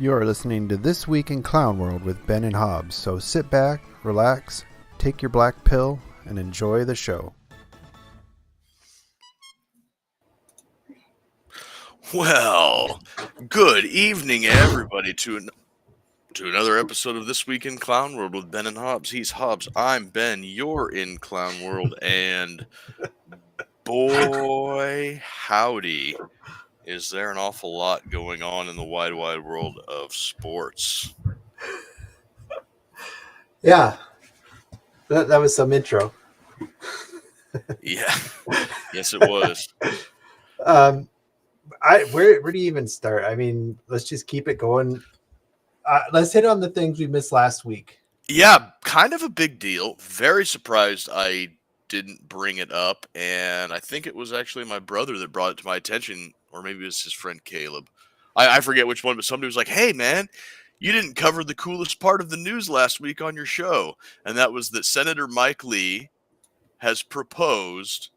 You are listening to This Week in Clown World with Ben and Hobbs, so sit back, relax, take your black pill, and enjoy the show. Well, good evening, everybody, to another episode of This Week in Clown World with Ben and Hobbs. He's Hobbs, I'm Ben, you're in Clown World, and boy, howdy, is there an awful lot going on in the wide world of sports. Yeah, that was some intro. Yeah, yes, it was. Where do you even start? I mean, let's just keep it going. Let's hit on the things we missed last week. Yeah, kind of a big deal. Very surprised I didn't bring it up, and I think it was actually my brother that brought it to my attention, or maybe it was his friend Caleb. I forget which one, but somebody was like, "Hey, man, you didn't cover the coolest part of the news last week on your show," and that was that Senator Mike Lee has proposed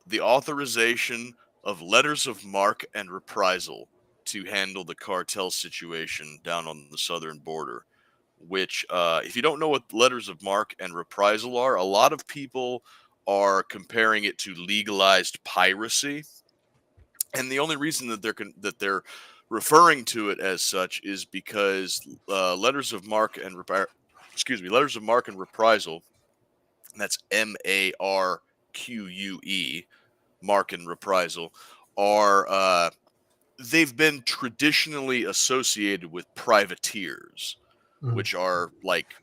the authorization of letters of marque and reprisal to handle the cartel situation down on the southern border. Which, if you don't know what letters of marque and reprisal are, a lot of people are comparing it to legalized piracy, and the only reason that they're referring to it as such is because letters of marque and letters of marque and reprisal. That's MARQUE, marque and reprisal, are they've been traditionally associated with privateers, which are like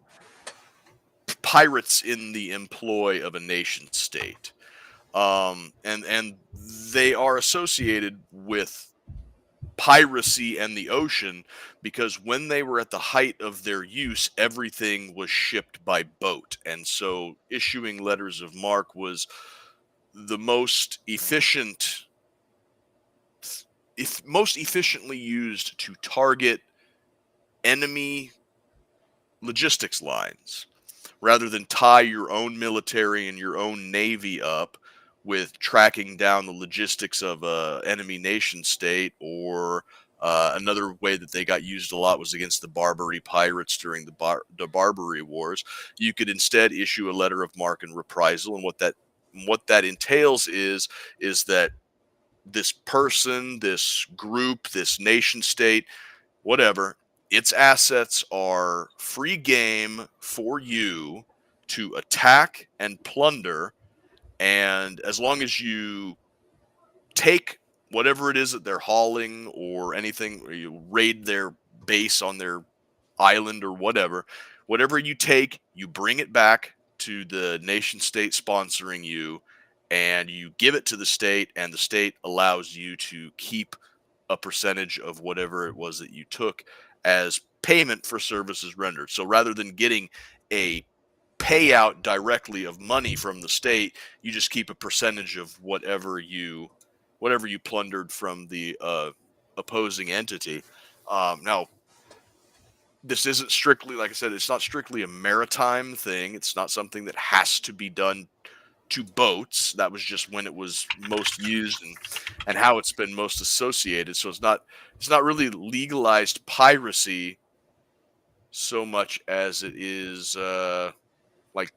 pirates in the employ of a nation state. And they are associated with piracy and the ocean because when they were at the height of their use, everything was shipped by boat. And so issuing letters of marque was the most efficiently used to target enemy logistics lines rather than tie your own military and your own navy up with tracking down the logistics of a enemy nation state. Or another way that they got used a lot was against the Barbary pirates during the Barbary Wars. You could instead issue a letter of marque and reprisal, and what that entails is that this person, this group, this nation state, whatever, its assets are free game for you to attack and plunder. And as long as you take whatever it is that they're hauling or anything, or you raid their base on their island or whatever you take, you bring it back to the nation state sponsoring you, and you give it to the state, and the state allows you to keep a percentage of whatever it was that you took as payment for services rendered. So rather than getting a payout directly of money from the state, you just keep a percentage of whatever you plundered from the opposing entity. Now, this isn't strictly, like I said, it's not strictly a maritime thing. It's not something that has to be done to boats. That was just when it was most used and how it's been most associated. So it's not really legalized piracy so much as it is like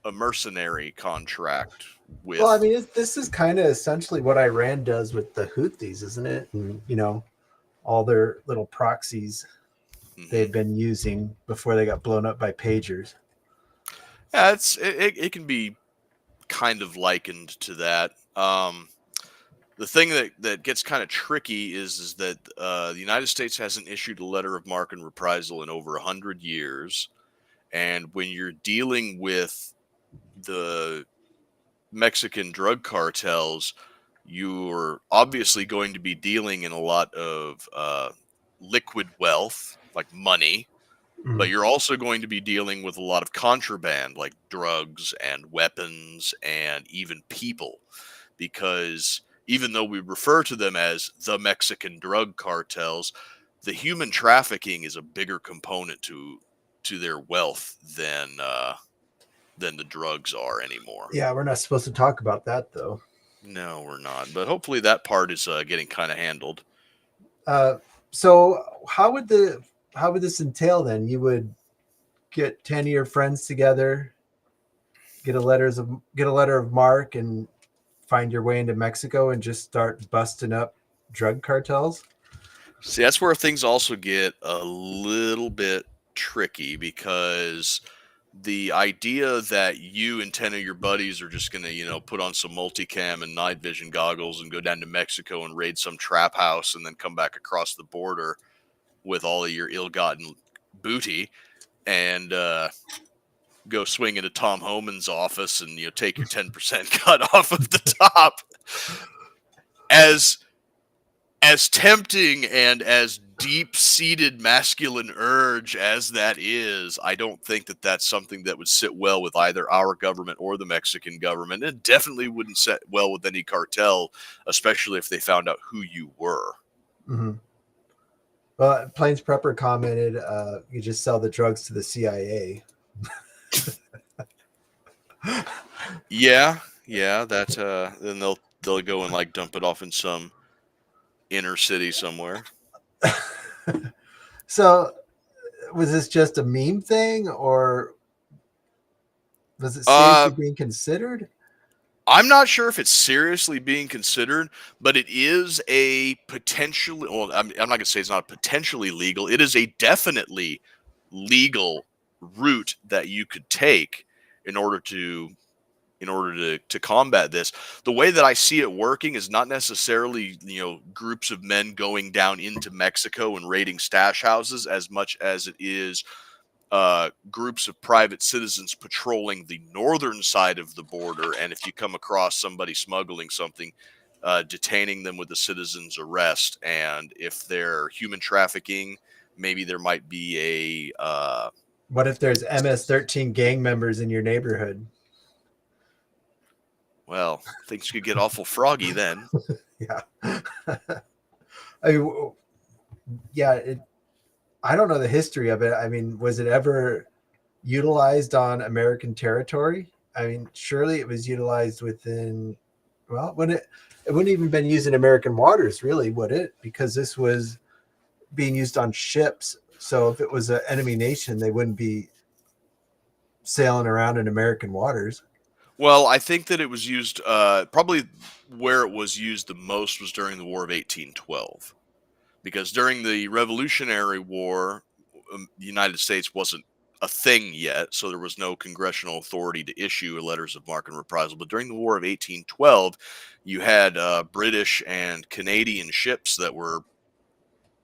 a mercenary contract with. Well, I mean, this is kind of essentially what Iran does with the Houthis, isn't it? And all their little proxies they've been using before they got blown up by pagers. Yeah, it can be kind of likened to that. The thing that gets kind of tricky is that the United States hasn't issued a letter of marque and reprisal in over 100 years. And when you're dealing with the Mexican drug cartels, you're obviously going to be dealing in a lot of liquid wealth, like money, but you're also going to be dealing with a lot of contraband, like drugs and weapons and even people, because even though we refer to them as the Mexican drug cartels, the human trafficking is a bigger component to their wealth than the drugs are anymore. Yeah, we're not supposed to talk about that, though. No, we're not. But hopefully that part is getting kind of handled. So how would this entail then? You would get 10 of your friends together, get a letter of marque, and find your way into Mexico and just start busting up drug cartels. See, that's where things also get a little bit tricky because the idea that you and 10 of your buddies are just going to, put on some multicam and night vision goggles and go down to Mexico and raid some trap house and then come back across the border with all of your ill-gotten booty and go swing into Tom Homan's office and take your 10% cut off of the top. As tempting and as deep-seated masculine urge as that is, I don't think that that's something that would sit well with either our government or the Mexican government. It definitely wouldn't sit well with any cartel, especially if they found out who you were. Mm-hmm. Well, Plains Prepper commented, you just sell the drugs to the CIA. Yeah, that then they'll go and like dump it off in some inner city somewhere. So was this just a meme thing, or was it seriously being considered? I'm not sure if it's seriously being considered, but it is a potentially, well, I'm not going to say it's not potentially legal. It is a definitely legal route that you could take in order to combat this. The way that I see it working is not necessarily, groups of men going down into Mexico and raiding stash houses as much as it is groups of private citizens patrolling the northern side of the border. And if you come across somebody smuggling something, detaining them with a citizen's arrest. And if they're human trafficking, maybe there might be a... what if there's MS-13 gang members in your neighborhood? Well, things could get awful froggy then. Yeah. I mean, yeah, I don't know the history of it. I mean, was it ever utilized on American territory? I mean, surely it was utilized within, well, it wouldn't even been used in American waters, really, would it? Because this was being used on ships. So if it was an enemy nation, they wouldn't be sailing around in American waters. Well, I think that it was used, probably where it was used the most was during the War of 1812. Because during the Revolutionary War, the United States wasn't a thing yet, so there was no congressional authority to issue letters of marque and reprisal. But during the War of 1812, you had British and Canadian ships that were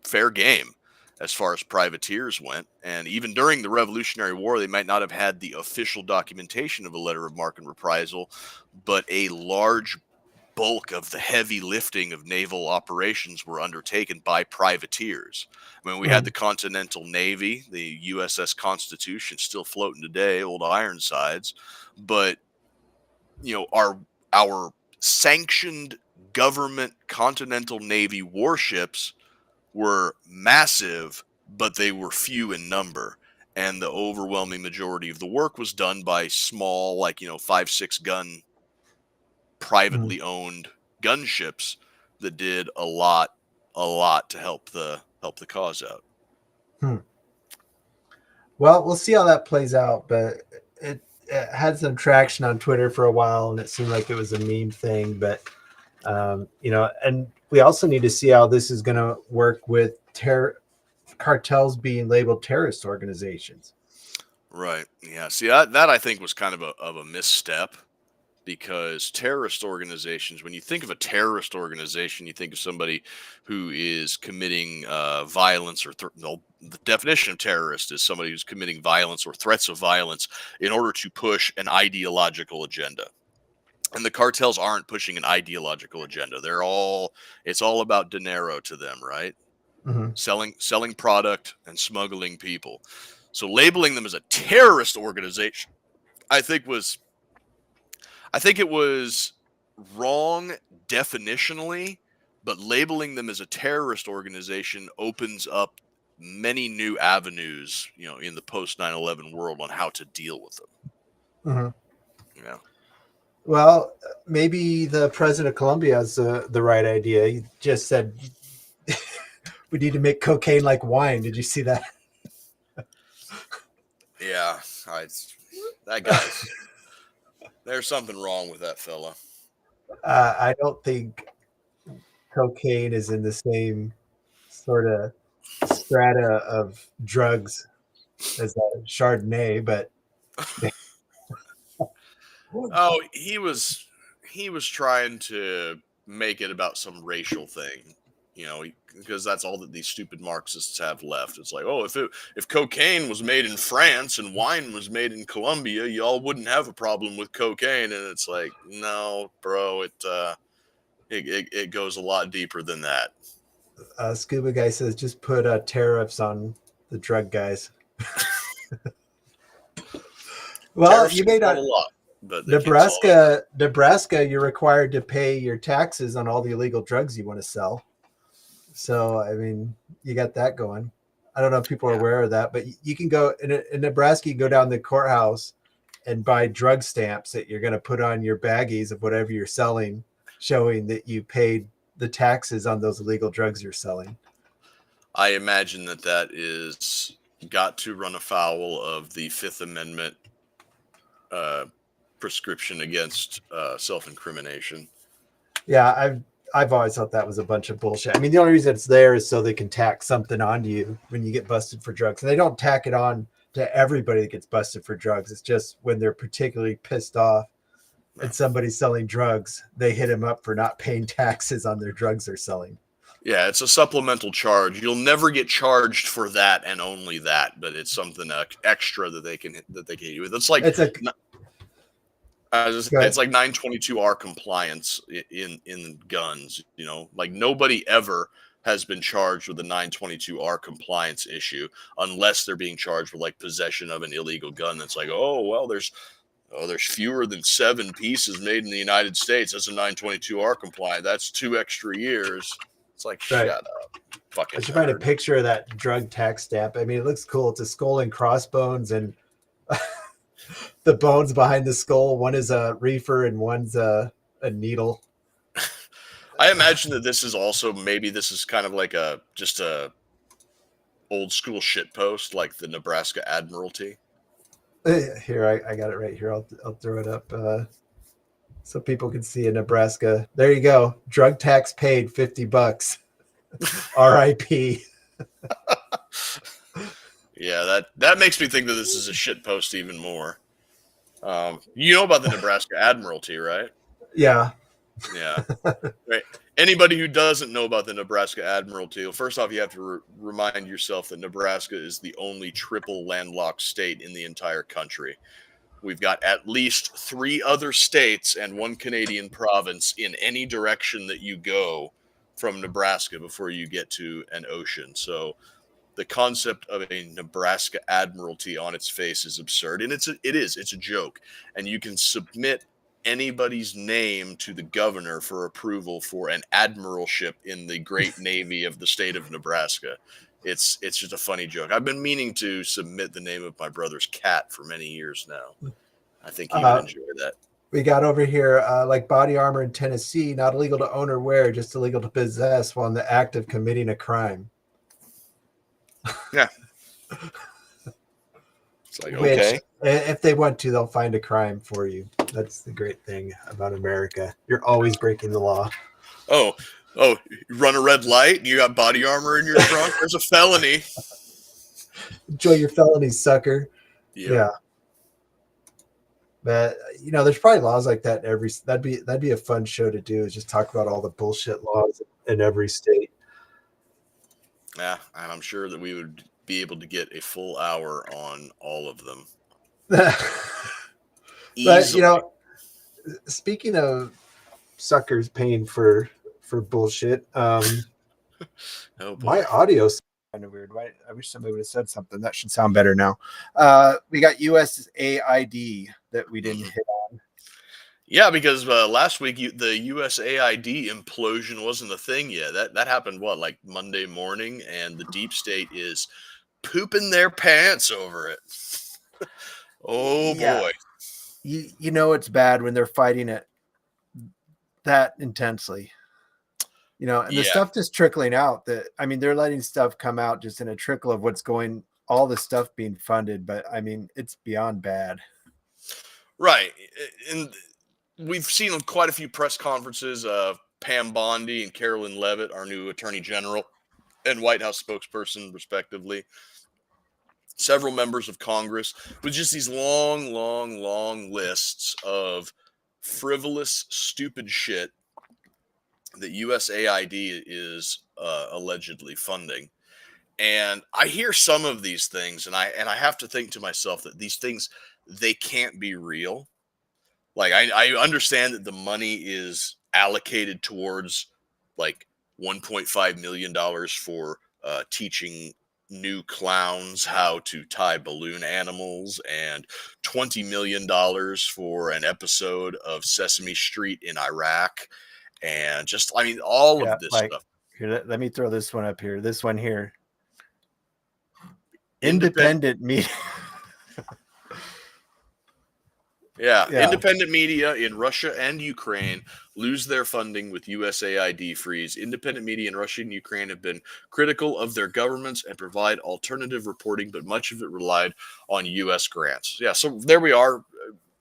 fair game as far as privateers went. And even during the Revolutionary War, they might not have had the official documentation of a letter of marque and reprisal, but a large bulk of the heavy lifting of naval operations were undertaken by privateers. I mean, we had the Continental Navy, the USS Constitution, still floating today, old Ironsides, but our sanctioned government Continental Navy warships were massive, but they were few in number. And the overwhelming majority of the work was done by small, 5-6 gun, privately owned gunships that did a lot to help the cause out. Well, we'll see how that plays out, but it had some traction on Twitter for a while, and it seemed like it was a meme thing. But and we also need to see how this is going to work with cartels being labeled terrorist organizations. Right. Yeah. See, that I think was kind of a misstep, because terrorist organizations, when you think of a terrorist organization, you think of somebody who is committing violence or the definition of terrorist is somebody who's committing violence or threats of violence in order to push an ideological agenda. And the cartels aren't pushing an ideological agenda. It's all about dinero to them, right? Mm-hmm. Selling product and smuggling people. So labeling them as a terrorist organization, I think it was wrong definitionally, but labeling them as a terrorist organization opens up many new avenues, in the post 9/11 world on how to deal with them. Mm-hmm. Yeah. Well, maybe the president of Colombia has the right idea. He just said, We need to make cocaine like wine. Did you see that? Yeah, that guy's. There's something wrong with that fella. I don't think cocaine is in the same sort of strata of drugs as a Chardonnay, but Oh, he was trying to make it about some racial thing, because that's all that these stupid Marxists have left. It's like, oh, if cocaine was made in France and wine was made in Colombia, y'all wouldn't have a problem with cocaine. And it's like, no, bro, it goes a lot deeper than that. Scuba Guy says just put tariffs on the drug guys. Well, Tariffs you may can solve not. a lot, but they can't solve it. Nebraska, you're required to pay your taxes on all the illegal drugs you want to sell. So, I mean, you got that going. I don't know if people are aware of that, but you can go in Nebraska, you can go down to the courthouse and buy drug stamps that you're going to put on your baggies of whatever you're selling, showing that you paid the taxes on those illegal drugs you're selling. I imagine that is got to run afoul of the Fifth Amendment prescription against self-incrimination. Yeah, I've always thought that was a bunch of bullshit. I mean, the only reason it's there is so they can tack something onto you when you get busted for drugs. And they don't tack it on to everybody that gets busted for drugs. It's just when they're particularly pissed off and somebody's selling drugs, they hit them up for not paying taxes on their drugs they're selling. Yeah, it's a supplemental charge. You'll never get charged for that and only that, but it's something extra that they can hit you with. It's like it's like 922R compliance in guns. Like nobody ever has been charged with a 922R compliance issue unless they're being charged with like possession of an illegal gun. That's like, oh well, there's fewer than 7 pieces made in the United States. That's a 922R compliant. That's 2 extra years. It's like, shut up. Fucking I should find a picture of that drug tax stamp. I mean, it looks cool. It's a skull and crossbones, and the bones behind the skull. One is a reefer and one's a needle. I imagine that this is kind of like just a old school shit post, like the Nebraska Admiralty. Here, I got it right here. I'll throw it up so people can see in Nebraska. There you go. Drug tax paid $50. R.I.P. Yeah, that makes me think that this is a shit post even more. You know about the Nebraska Admiralty, right? Yeah. Yeah. Right. Anybody who doesn't know about the Nebraska Admiralty, well, first off, you have to remind yourself that Nebraska is the only triple landlocked state in the entire country. We've got at least 3 other states and 1 Canadian province in any direction that you go from Nebraska before you get to an ocean. So the concept of a Nebraska Admiralty on its face is absurd. And it's a joke. And you can submit anybody's name to the governor for approval for an admiralship in the great navy of the state of Nebraska. It's just a funny joke. I've been meaning to submit the name of my brother's cat for many years now. I think he would enjoy that. We got over here like body armor in Tennessee, not illegal to own or wear, just illegal to possess while in the act of committing a crime. Yeah. It's like, okay. If they want to, they'll find a crime for you. That's the great thing about America. You're always breaking the law. Oh, you run a red light and you got body armor in your trunk? There's a felony. Enjoy your felony, sucker. Yep. Yeah. But there's probably laws like that in that'd be a fun show to do, is just talk about all the bullshit laws in every state. Yeah, and I'm sure that we would be able to get a full hour on all of them. But speaking of suckers paying for bullshit, my audio's kind of weird. I wish somebody would have said something. That should sound better now. We got USAID that we didn't hit on. Yeah, because last week the USAID implosion wasn't a thing yet. That happened like Monday morning, and the deep state is pooping their pants over it. Oh boy. It's bad when they're fighting it that intensely. and the stuff just trickling out that, I mean, they're letting stuff come out just in a trickle of all the stuff being funded. But I mean, it's beyond bad. Right. And we've seen quite a few press conferences of Pam Bondi and Carolyn Leavitt, our new attorney general and White House spokesperson, respectively. Several members of Congress with just these long, long, long lists of frivolous, stupid shit that USAID is allegedly funding. And I hear some of these things, and I have to think to myself that these things, they can't be real. Like I understand that the money is allocated towards like $1.5 million for teaching new clowns how to tie balloon animals, and $20 million for an episode of Sesame Street in Iraq, and just, I mean, all of this stuff. Here, let me throw this one up here. This one here. Independent media. Yeah, independent media in Russia and Ukraine lose their funding with USAID freeze. Independent media in Russia and Ukraine have been critical of their governments and provide alternative reporting, but much of it relied on U.S. grants. Yeah, so there we are.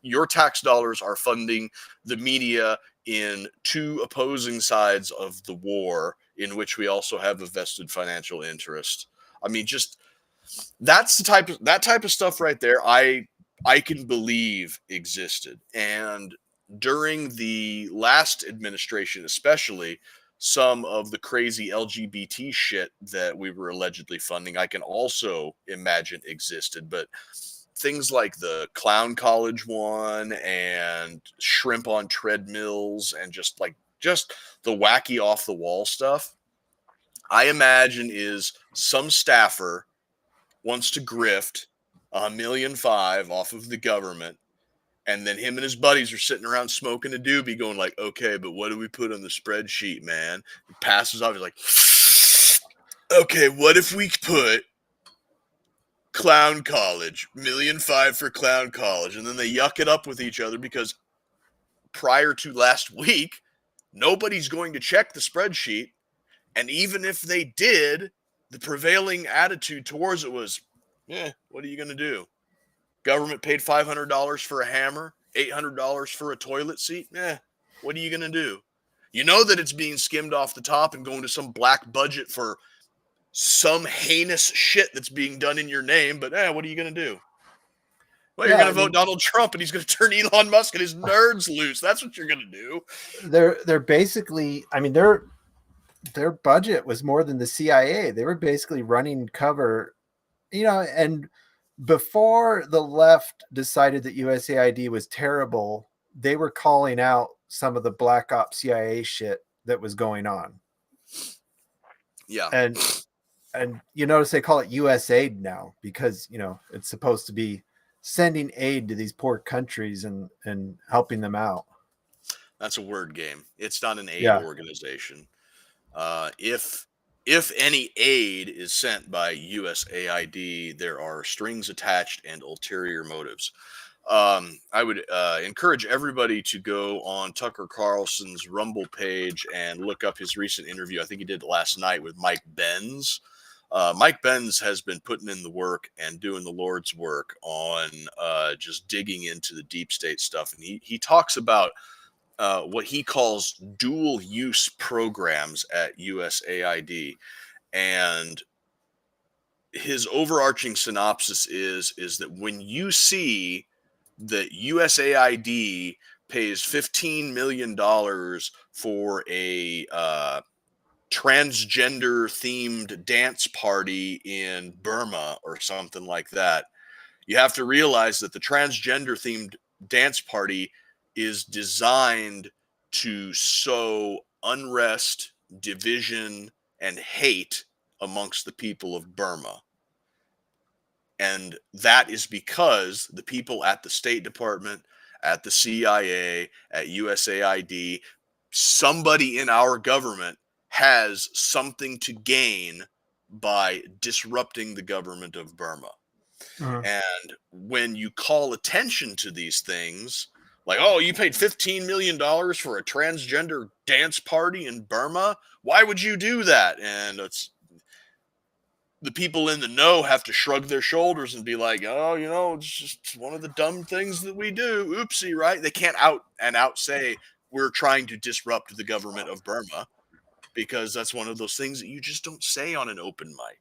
Your tax dollars are funding the media in two opposing sides of the war, in which we also have a vested financial interest. I mean, just that's that type of stuff right there. I can believe existed. And during the last administration, especially, some of the crazy LGBT shit that we were allegedly funding, I can also imagine existed. But things like the clown college one and shrimp on treadmills and just the wacky off the wall stuff, I imagine is some staffer wants to grift $1.5 million off of the government, and then him and his buddies are sitting around smoking a doobie going like, okay, but what do we put on the spreadsheet, man? He passes off, he's like, okay, what if we put clown college, $1.5 million for clown college? And then they yuck it up with each other because prior to last week, nobody's going to check the spreadsheet. And even if they did, the prevailing attitude towards it was, what are you going to do? Government paid $500 for a hammer, $800 for a toilet seat. What are you going to do? You know that it's being skimmed off the top and going to some black budget for some heinous shit that's being done in your name. But what are you going to do? Well, you're going to vote Donald Trump, and he's going to turn Elon Musk and his nerds loose. That's what you're going to do. They're basically, I mean, their budget was more than the CIA. They were basically running cover. And before the left decided that USAID was terrible, they were calling out some of the black ops CIA shit that was going on. Yeah. And you notice they call it USAID now because, it's supposed to be sending aid to these poor countries and helping them out. That's a word game. It's not an aid organization. If any aid is sent by USAID, there are strings attached and ulterior motives. I would encourage everybody to go on Tucker Carlson's Rumble page and look up his recent interview. I think he did it last night with Mike Benz. Mike Benz has been putting in the work and doing the Lord's work on just digging into the deep state stuff. And he talks about what he calls dual use programs at USAID. And his overarching synopsis is that when you see that USAID pays $15 million for a transgender themed dance party in Burma or something like that, you have to realize that the transgender themed dance party is designed to sow unrest, division, and hate amongst the people of Burma. And that is because the people at the State Department, at the CIA, at USAID, somebody in our government has something to gain by disrupting the government of Burma. And when you call attention to these things, Like, oh, you paid $15 million for a transgender dance party in Burma? Why would you do that? And it's the people in the know have to shrug their shoulders and be like, oh, it's just one of the dumb things that we do. Oopsie, right? They can't out say we're trying to disrupt the government of Burma, because that's one of those things that you just don't say on an open mic.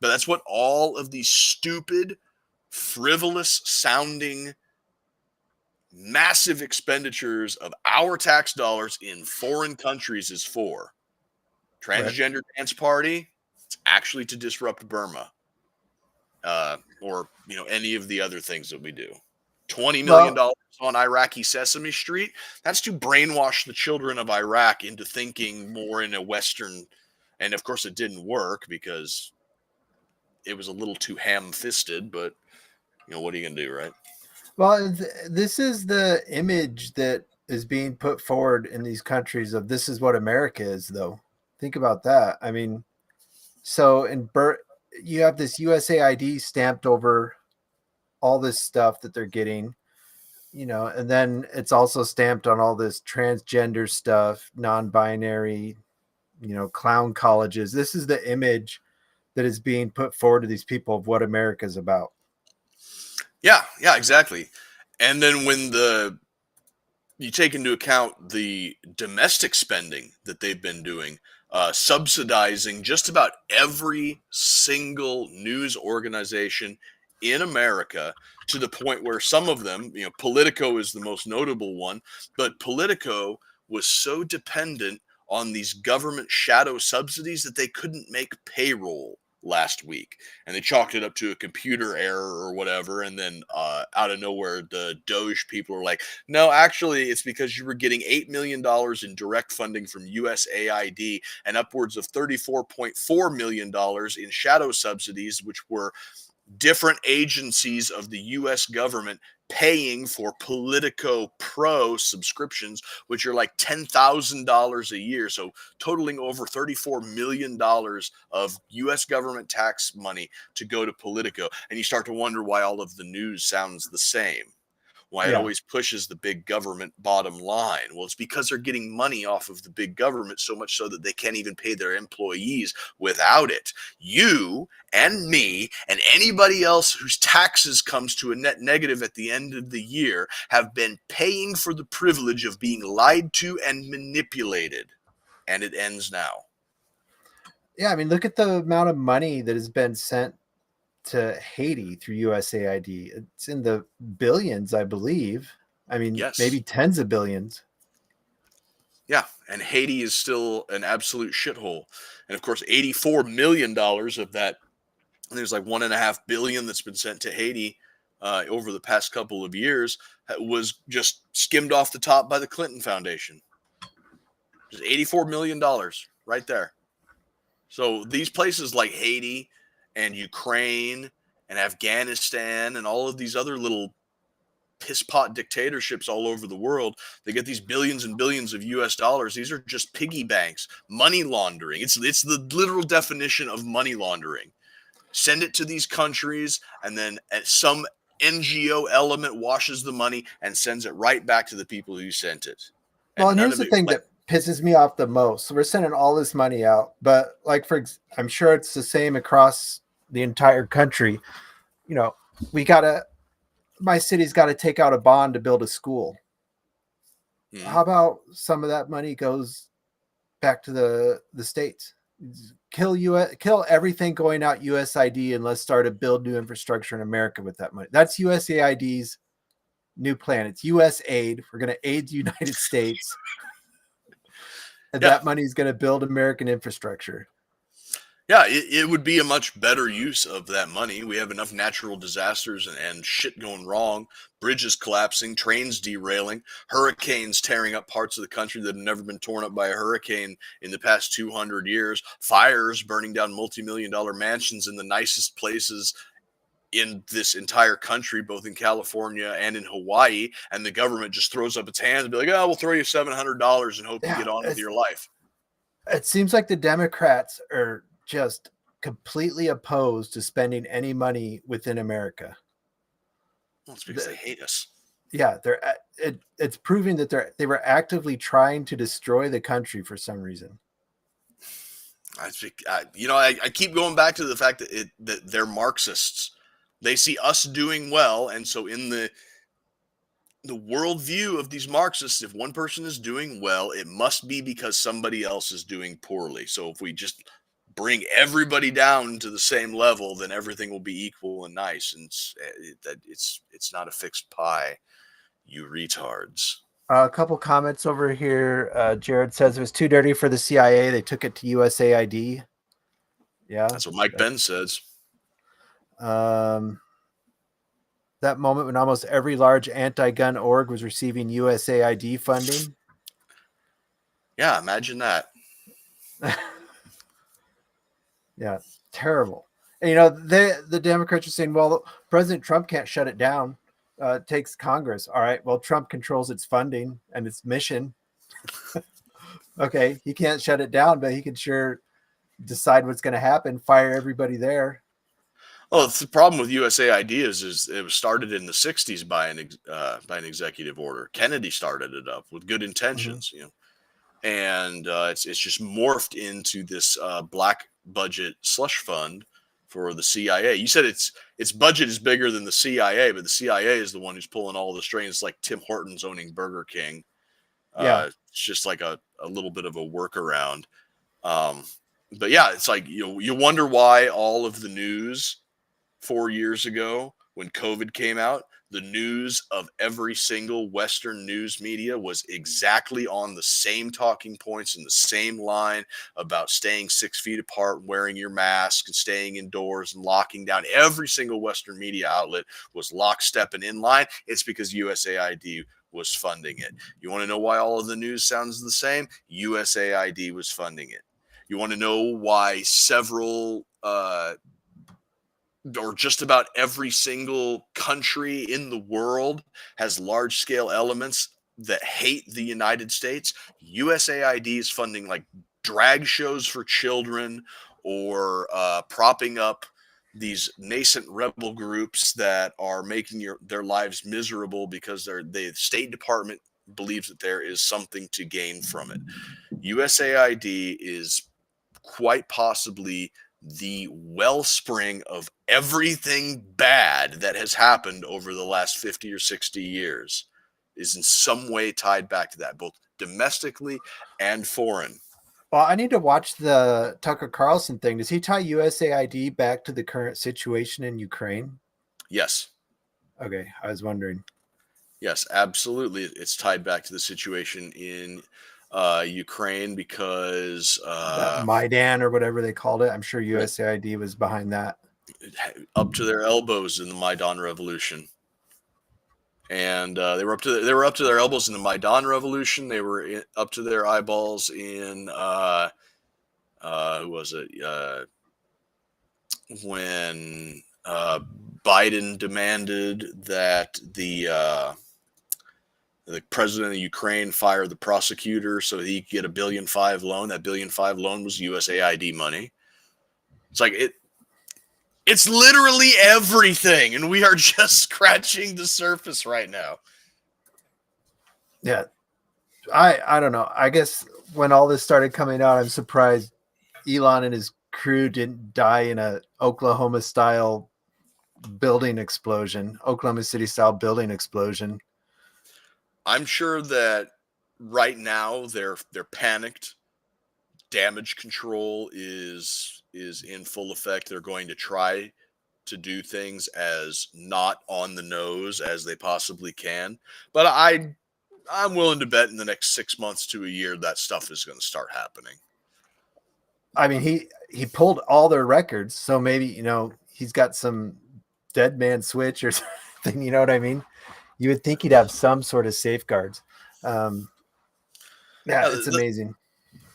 But that's what all of these stupid, frivolous sounding, massive expenditures of our tax dollars in foreign countries is for. Transgender dance party, it's actually to disrupt Burma, or any of the other things that we do. $20 million on Iraqi Sesame Street, that's to brainwash the children of Iraq into thinking more in a Western, and of course it didn't work because it was a little too ham-fisted, but what are you gonna do, right? Well, this is the image that is being put forward in these countries of this is what America is, though. Think about that. I mean, so you have this USAID stamped over all this stuff that they're getting, and then it's also stamped on all this transgender stuff, non-binary, clown colleges. This is the image that is being put forward to these people of what America is about. Yeah, exactly. And then when you take into account the domestic spending that they've been doing, subsidizing just about every single news organization in America, to the point where some of them, Politico is the most notable one, but Politico was so dependent on these government shadow subsidies that they couldn't make payroll last week, and they chalked it up to a computer error or whatever. And then out of nowhere, the Doge people are like, no, actually it's because you were getting $8 million in direct funding from USAID and upwards of $34.4 million in shadow subsidies, which were different agencies of the US government paying for Politico Pro subscriptions, which are like $10,000 a year. So totaling over $34 million of US government tax money to go to Politico. And you start to wonder why all of the news sounds the same. Why it always pushes the big government bottom line. Well, it's because they're getting money off of the big government, so much so that they can't even pay their employees without it. You and me and anybody else whose taxes comes to a net negative at the end of the year have been paying for the privilege of being lied to and manipulated. And it ends now. Yeah, I mean, look at the amount of money that has been sent to Haiti through USAID. It's in the billions, I believe. I mean, Yes. Maybe tens of billions. Yeah, and Haiti is still an absolute shithole. And of course, $84 million of that, there's like $1.5 billion that's been sent to Haiti over the past couple of years, was just skimmed off the top by the Clinton Foundation. Just $84 million right there. So these places like Haiti and Ukraine and Afghanistan and all of these other little piss pot dictatorships all over the world, they get these billions and billions of US dollars. These are just piggy banks, money laundering. It's the literal definition of money laundering. Send it to these countries, and then some NGO element washes the money and sends it right back to the people who sent it. Well, and here's the thing that pisses me off the most. So we're sending all this money out, but I'm sure it's the same across the entire country. My city's got to take out a bond to build a school. Mm-hmm. How about some of that money goes back to the states? Kill everything going out USAID, and let's start to build new infrastructure in America with that money. That's USAID's new plan. It's USAID. We're going to aid the United States. And that money is going to build American infrastructure. Yeah, it would be a much better use of that money. We have enough natural disasters and shit going wrong, bridges collapsing, trains derailing, hurricanes tearing up parts of the country that have never been torn up by a hurricane in the past 200 years, fires burning down multi-million-dollar mansions in the nicest places in this entire country, both in California and in Hawaii, and the government just throws up its hands and be like, oh, we'll throw you $700 and hope you get on with your life. It seems like the Democrats are just completely opposed to spending any money within America. Well, it's because they hate us. Yeah, it's proving that they were actively trying to destroy the country for some reason. I think I keep going back to the fact that they're Marxists. They see us doing well, and so in the worldview of these Marxists, if one person is doing well, it must be because somebody else is doing poorly. So if we just bring everybody down to the same level, then everything will be equal and nice. And it's not a fixed pie, you retards. A couple comments over here. Jared says it was too dirty for the CIA. They took it to USAID. Yeah, That's what Mike Ben says. That moment when almost every large anti-gun org was receiving USAID funding. Yeah, imagine that. Yeah, terrible. And, the Democrats are saying, well, President Trump can't shut it down. It takes Congress. All right, well, Trump controls its funding and its mission. Okay, he can't shut it down, but he can sure decide what's going to happen, fire everybody there. Well, the problem with USAID is it was started in the '60s by an executive order. Kennedy started it up with good intentions, and it's just morphed into this black budget slush fund for the CIA. You said its budget is bigger than the CIA, but the CIA is the one who's pulling all the strings. It's like Tim Hortons owning Burger King. Yeah. It's just like a little bit of a workaround. But yeah, it's like you wonder why all of the news 4 years ago when COVID came out, the news of every single Western news media was exactly on the same talking points in the same line about staying 6 feet apart, wearing your mask and staying indoors and locking down. Every single Western media outlet was lockstep and in line. It's because USAID was funding it. You want to know why all of the news sounds the same? USAID was funding it. You want to know why several or just about every single country in the world has large scale elements that hate the United States? USAID is funding like drag shows for children or propping up these nascent rebel groups that are making their lives miserable because the State Department believes that there is something to gain from it. USAID is quite possibly the wellspring of everything bad that has happened over the last 50 or 60 years is in some way tied back to that, both domestically and foreign. Well, I need to watch the Tucker Carlson thing. Does he tie USAID back to the current situation in Ukraine? Yes. Okay, I was wondering. Yes, absolutely. It's tied back to the situation in Ukraine because That Maidan or whatever they called it. I'm sure USAID was behind that. Up to their elbows in the Maidan Revolution, and they were up to their elbows in the Maidan Revolution. They were up to their eyeballs in who was it? When Biden demanded that the president of Ukraine fire the prosecutor so he could get $1.5 billion loan. That $1.5 billion loan was USAID money. It's like it's literally everything, and we are just scratching the surface right now. Yeah. I don't know. I guess when all this started coming out, I'm surprised Elon and his crew didn't die in a Oklahoma City style building explosion. I'm sure that right now they're panicked. Damage control is in full effect. They're going to try to do things as not on the nose as they possibly can. But I'm willing to bet in the next 6 months to a year that stuff is going to start happening. I mean, he pulled all their records, so maybe he's got some dead man switch or something. You know what I mean? You would think he'd have some sort of safeguards. It's amazing.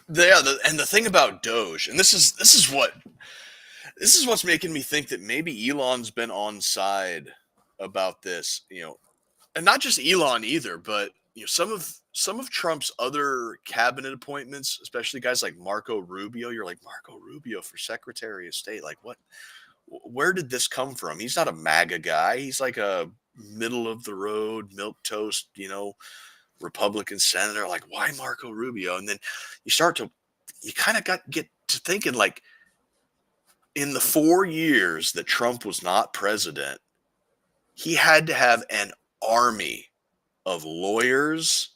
And the thing about Doge, and this is what's making me think that maybe Elon's been on side about this, and not just Elon either, but some of Trump's other cabinet appointments, especially guys like Marco Rubio. You're like, Marco Rubio for Secretary of State, like what? Where did this come from? He's not a MAGA guy. He's like a middle of the road, milk toast, Republican senator. Like, why Marco Rubio? And then you kind of get to thinking, like, in the 4 years that Trump was not president, he had to have an army of lawyers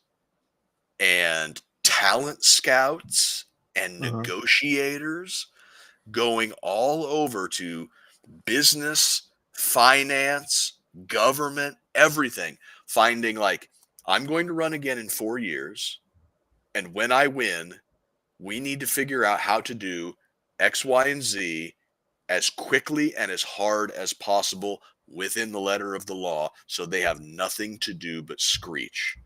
and talent scouts and Mhm. negotiators going all over to business, finance, government, everything, finding like, I'm going to run again in 4 years. And when I win, we need to figure out how to do X, Y, and Z as quickly and as hard as possible within the letter of the law so they have nothing to do but screech.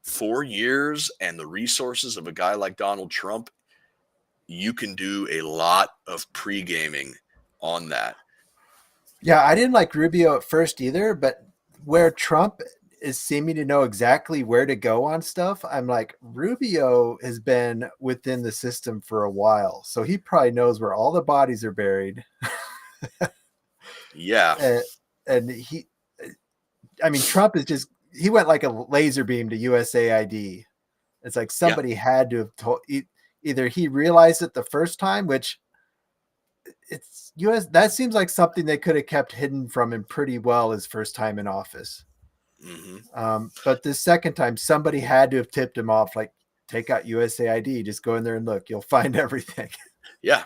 4 years and the resources of a guy like Donald Trump, you can do a lot of pre-gaming on that. Yeah, I didn't like Rubio at first either, but where Trump is seeming to know exactly where to go on stuff, I'm like, Rubio has been within the system for a while, so he probably knows where all the bodies are buried. Yeah. And Trump he went like a laser beam to USAID. It's like somebody had to have told, either he realized it the first time, which that seems like something they could have kept hidden from him pretty well his first time in office. Mm-hmm. But the second time, somebody had to have tipped him off, like, take out USAID, just go in there and look, you'll find everything. Yeah,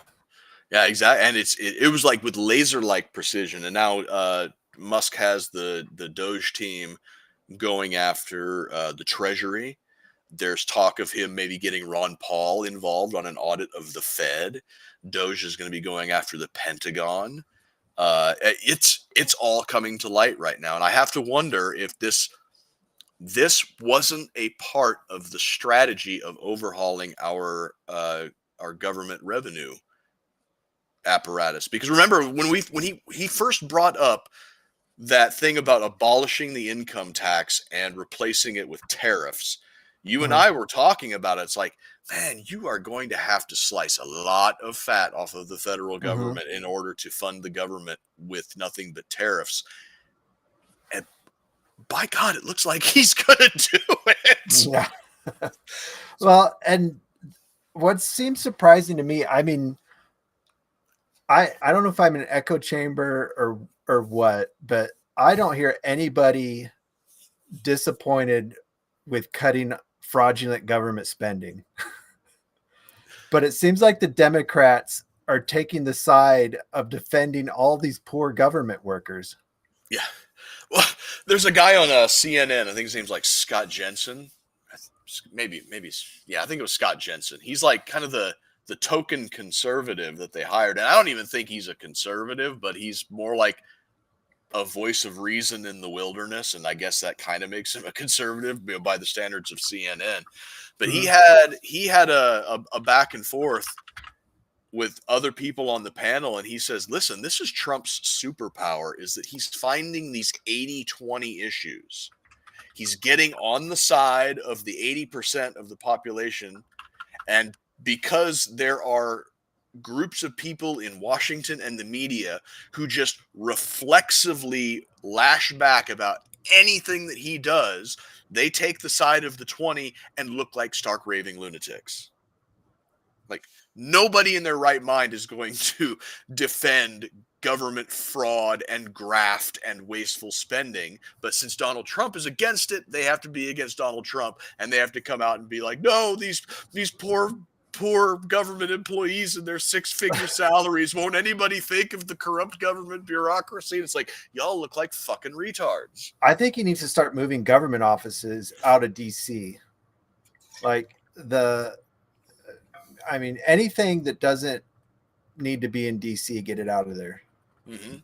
exactly. And it was like with laser-like precision. And now Musk has the Doge team going after the Treasury. There's talk of him maybe getting Ron Paul involved on an audit of the Fed. Doge is going to be going after the Pentagon. It's all coming to light right now, and I have to wonder if this wasn't a part of the strategy of overhauling our government revenue apparatus. Because remember, when he first brought up that thing about abolishing the income tax and replacing it with tariffs, you and I were talking about it. It's like, man, you are going to have to slice a lot of fat off of the federal government in order to fund the government with nothing but tariffs. And by God, it looks like he's going to do it. Yeah. Well, and what seems surprising to me, I mean, I don't know if I'm in an echo chamber or what, but I don't hear anybody disappointed with cutting fraudulent government spending. But it seems like the Democrats are taking the side of defending all these poor government workers. Yeah. Well, there's a guy on CNN, I think his name's like Scott Jensen. Maybe, yeah, I think it was Scott Jensen. He's like kind of the token conservative that they hired. And I don't even think he's a conservative, but he's more like a voice of reason in the wilderness. And I guess that kind of makes him a conservative by the standards of CNN. But he had a back and forth with other people on the panel, and he says, listen, this is Trump's superpower, is that he's finding these 80-20 issues. He's getting on the side of the 80% of the population, and because there are groups of people in Washington and the media who just reflexively lash back about anything that he does, they take the side of the 20 and look like stark raving lunatics. Like, nobody in their right mind is going to defend government fraud and graft and wasteful spending. But since Donald Trump is against it, they have to be against Donald Trump, and they have to come out and be like, no, these poor government employees and their six-figure salaries. Won't anybody think of the corrupt government bureaucracy? And it's like, y'all look like fucking retards. I think he needs to start moving government offices out of DC. Like anything that doesn't need to be in DC, get it out of there. Mm-hmm.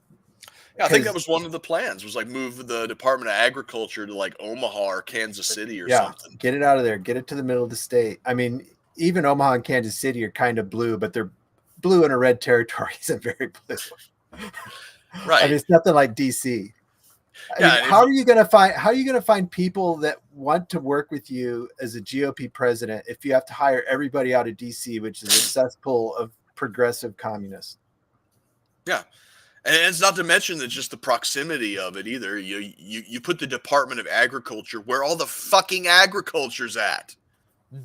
Yeah, I think that was one of the plans, was like move the Department of Agriculture to like Omaha or Kansas City or something. Get it out of there. Get it to the middle of the state. I mean, even Omaha and Kansas City are kind of blue, but they're blue in a red territory. Isn't very blue. Right. I mean, it's nothing like DC. How are you going to find people that want to work with you as a GOP president if you have to hire everybody out of DC, which is a cesspool of progressive communists? Yeah. And it's not to mention that just the proximity of it either. You put the Department of Agriculture where all the fucking agriculture's at.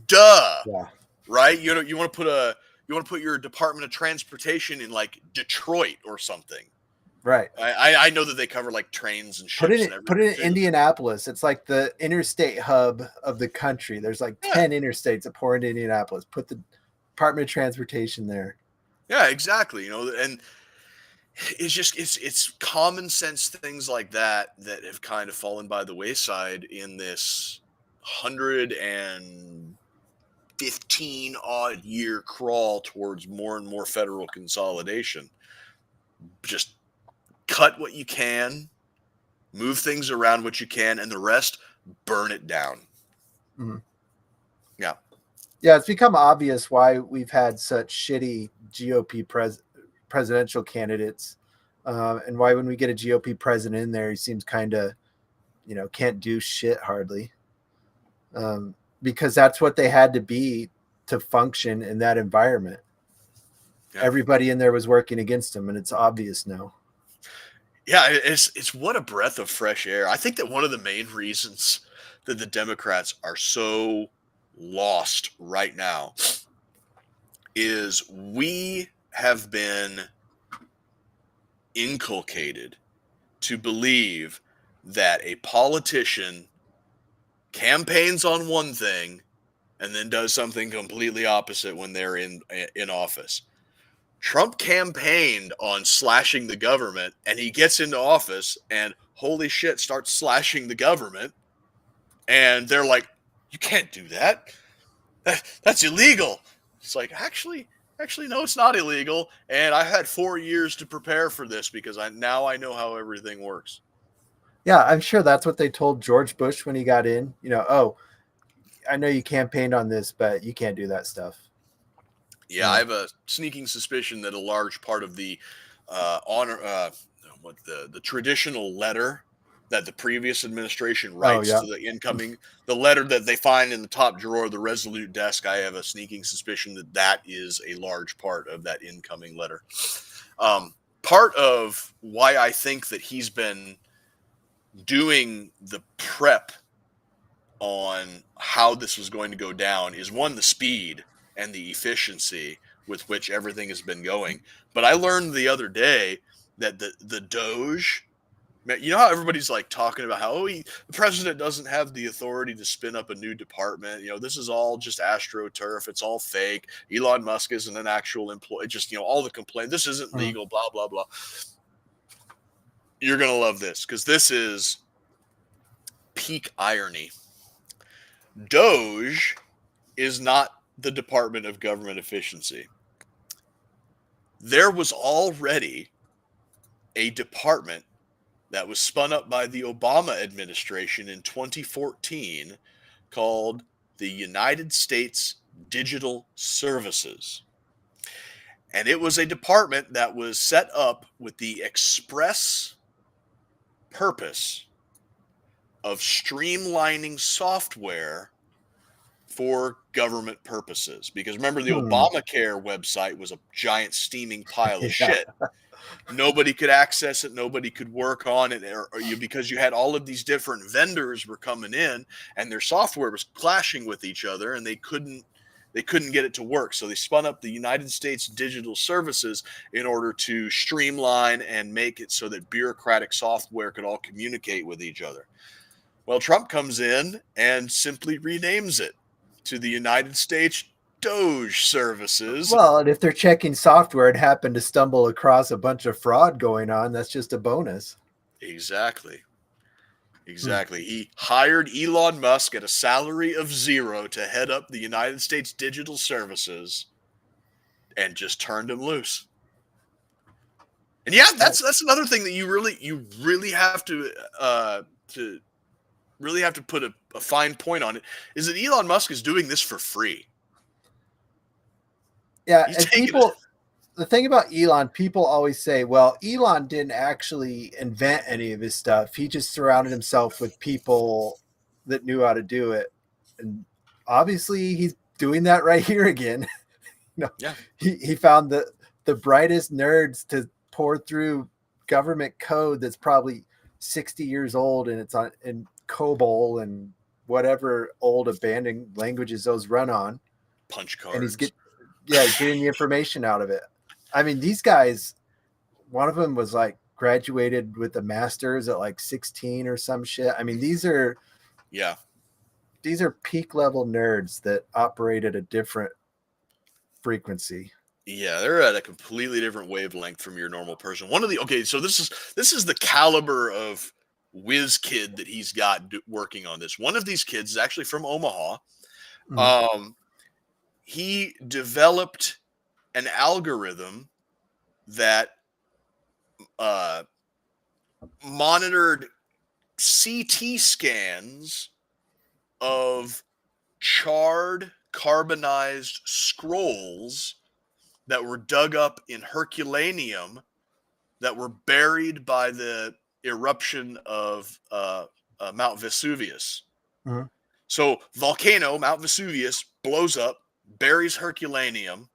Duh. Yeah. Right? You want to put your Department of Transportation in like Detroit or something. Right. I know that they cover like trains and ships and everything. Put it in Indianapolis. It's like the interstate hub of the country. There's like 10 interstates that pour into Indianapolis. Put the Department of Transportation there. Yeah, exactly. And it's just it's common sense things like that have kind of fallen by the wayside in this 115 odd year crawl towards more and more federal consolidation. Just cut what you can, move things around what you can, and the rest, burn it down. Mm-hmm. Yeah. Yeah, it's become obvious why we've had such shitty GOP presidential candidates, and why when we get a GOP president in there, he seems kind of, can't do shit hardly, because that's what they had to be to function in that environment. Yeah. Everybody in there was working against him, and it's obvious now. Yeah, it's what a breath of fresh air. I think that one of the main reasons that the Democrats are so lost right now is we have been inculcated to believe that a politician campaigns on one thing and then does something completely opposite when they're in office. Trump campaigned on slashing the government, and he gets into office and holy shit starts slashing the government, and they're like, you can't do that. That's illegal. It's like, actually, no, it's not illegal. And I had 4 years to prepare for this because I know how everything works. Yeah, I'm sure that's what they told George Bush when he got in. Oh, I know you campaigned on this, but you can't do that stuff. Yeah, I have a sneaking suspicion that a large part of the the traditional letter that the previous administration writes to the incoming, the letter that they find in the top drawer of the Resolute desk, I have a sneaking suspicion that is a large part of that incoming letter. Part of why I think that he's been doing the prep on how this was going to go down is, one, the speed and the efficiency with which everything has been going. But I learned the other day that the Doge, how everybody's like talking about how the president doesn't have the authority to spin up a new department. This is all just AstroTurf. It's all fake. Elon Musk isn't an actual employee. Just, all the complaint. This isn't legal, blah, blah, blah. You're going to love this because this is peak irony. Doge is not the Department of Government Efficiency. There was already a department that was spun up by the Obama administration in 2014 called the United States Digital Services. And it was a department that was set up with the express purpose of streamlining software for government purposes. Because remember, the Obamacare website was a giant steaming pile of shit. Nobody could access it. Nobody could work on it, because you had all of these different vendors were coming in and their software was clashing with each other and they couldn't get it to work. So they spun up the United States Digital Services in order to streamline and make it so that bureaucratic software could all communicate with each other. Well, Trump comes in and simply renames it to the United States Doge Services. Well, and if they're checking software and happen to stumble across a bunch of fraud going on, that's just a bonus. Exactly. He hired Elon Musk at a salary of $0 to head up the United States Digital Services and just turned him loose. And yeah, that's another thing that you really have to put a fine point on it, is that Elon Musk is doing this for free. Yeah, and the thing about Elon, people always say, well, Elon didn't actually invent any of his stuff. He just surrounded himself with people that knew how to do it. And obviously he's doing that right here again. He found the brightest nerds to pour through government code that's probably 60 years old, and it's on in COBOL and whatever old abandoned languages those run on. Punch cards. And he's getting the information out of it. I mean, these guys, one of them was like graduated with a master's at like 16 or some shit. I mean, these are peak level nerds that operate at a different frequency. Yeah, they're at a completely different wavelength from your normal person. So this is the caliber of whiz kid that he's got working on this. One of these kids is actually from Omaha. Mm-hmm. He developed an algorithm that monitored CT scans of charred, carbonized scrolls that were dug up in Herculaneum that were buried by the eruption of Mount Vesuvius. Mm-hmm. So volcano, Mount Vesuvius, blows up, buries Herculaneum.